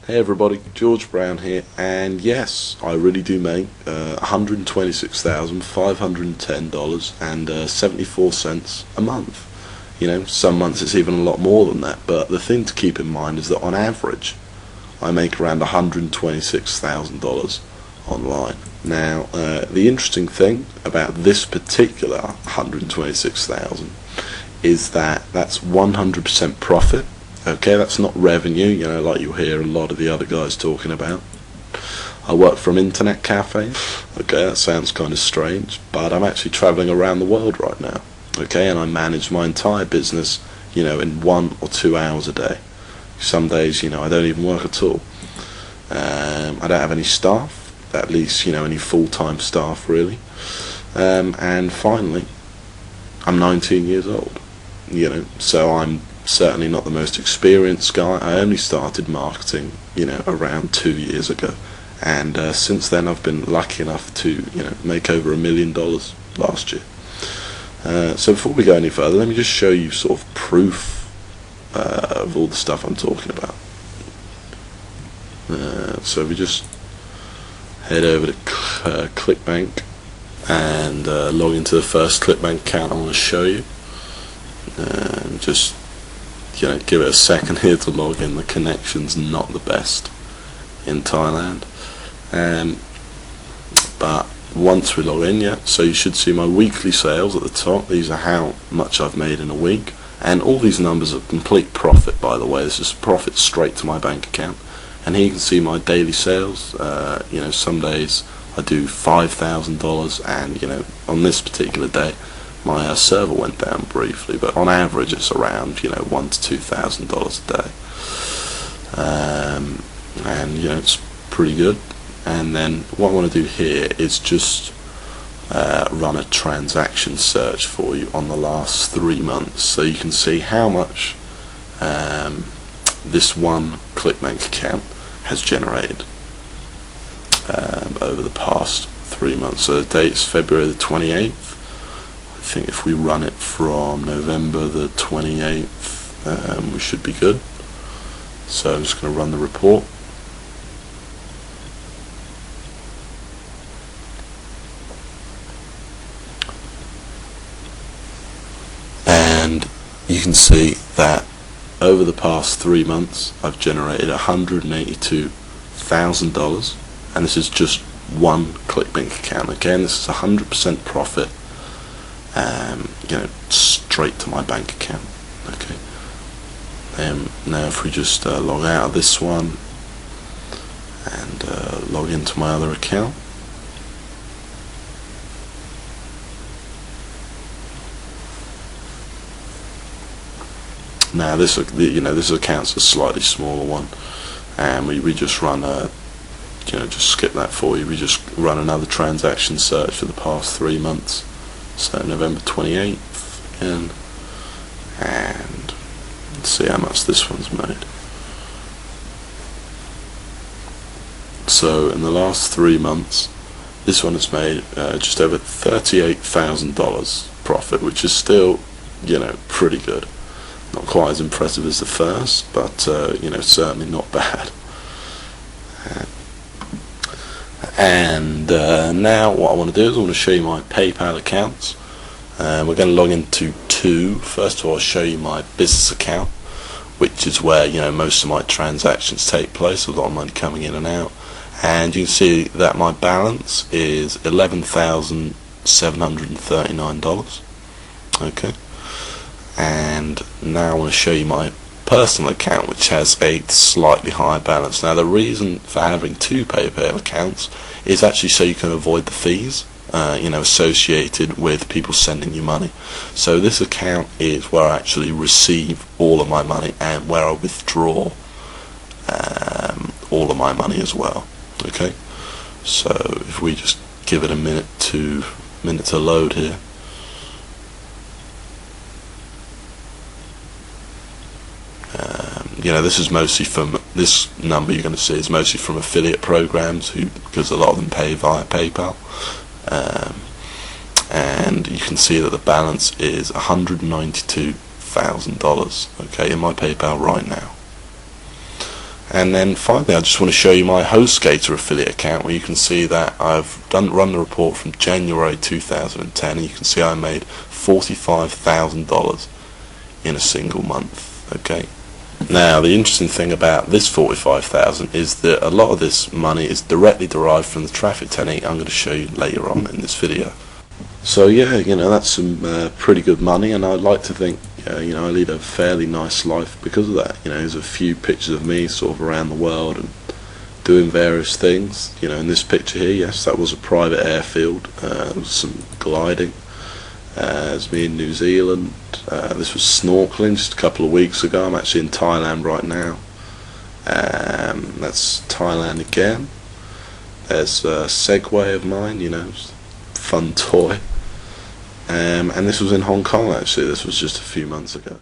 Hey everybody, George Brown here, and yes, I really do make $126,510 and 74 cents a month. You know, some months it's even a lot more than that, but the thing to keep in mind is that on average, I make around $126,000 online. Now, the interesting thing about this particular 126,000 is that that's 100% profit. Okay, that's not revenue, you know, like you'll hear a lot of the other guys talking about. I work from internet cafes. Okay, that sounds kind of strange, but I'm actually traveling around the world right now. Okay, and I manage my entire business, you know, in 1 or 2 hours a day. Some days, you know, I don't even work at all. I don't have any staff, at least, you know, any full-time staff really. And finally, I'm 19 years old, you know, so I'm certainly not the most experienced guy. I only started marketing, you know, around 2 years ago, and since then I've been lucky enough to, you know, make over $1 million last year. So before we go any further, let me just show you sort of proof of all the stuff I'm talking about. So if we just head over to ClickBank and log into the first ClickBank account I want to show you, and just, you know, give it a second here to log in. The connection's not the best in Thailand, but once we log in, yeah, so you should see my weekly sales at the top. These are how much I've made in a week, and all these numbers are complete profit, by the way. This is profit straight to my bank account. And here you can see my daily sales. You know, some days I do $5,000, and, you know, on this particular day my server went down briefly, but on average it's around, you know, $1,000 to $2,000 a day, and, you know, it's pretty good. And then what I want to do here is just run a transaction search for you on the last 3 months, so you can see how much this one ClickBank account has generated over the past 3 months. So the date's February the 28th. I think if we run it from November the 28th, we should be good. So I'm just going to run the report. And you can see that over the past 3 months I've generated $182,000, and this is just one ClickBank account. Again, this is 100% profit, you know, straight to my bank account. Okay. Now if we just log out of this one and log into my other account, now this, you know, this account's a slightly smaller one, and we just run a, you know, just skip that for you. We just run another transaction search for the past 3 months. So November 28th again, and let's see how much this one's made. So in the last 3 months, this one has made just over $38,000 profit, which is still, you know, pretty good. Not quite as impressive as the first, but you know, certainly not bad. And now what I want to do is I want to show you my PayPal accounts. We're going to log into two. First of all, I'll show you my business account, which is where, you know, most of my transactions take place. I've got money coming in and out, and you can see that my balance is $11,739. Okay. And now I want to show you my personal account, which has a slightly higher balance. Now the reason for having two PayPal accounts is actually so you can avoid the fees, you know, associated with people sending you money. So this account is where I actually receive all of my money and where I withdraw all of my money as well. Okay, so if we just give it a minute to load here. You know, this is mostly from, this number you're going to see is mostly from affiliate programs, because a lot of them pay via PayPal, and you can see that the balance is $192,000, okay, in my PayPal right now. And then finally, I just want to show you my HostGator affiliate account, where you can see that I've run the report from January 2010, and you can see I made $45,000 in a single month. Okay. Now, the interesting thing about this 45,000 is that a lot of this money is directly derived from the traffic technique I'm going to show you later on in this video. So yeah, that's some pretty good money, and I'd like to think I lead a fairly nice life because of that. There's a few pictures of me sort of around the world and doing various things. In this picture here, yes, that was a private airfield. There was some gliding. It's me in New Zealand. This was snorkeling just a couple of weeks ago. I'm actually in Thailand right now. That's Thailand again. There's a Segway of mine, fun toy. And this was in Hong Kong actually. This was just a few months ago.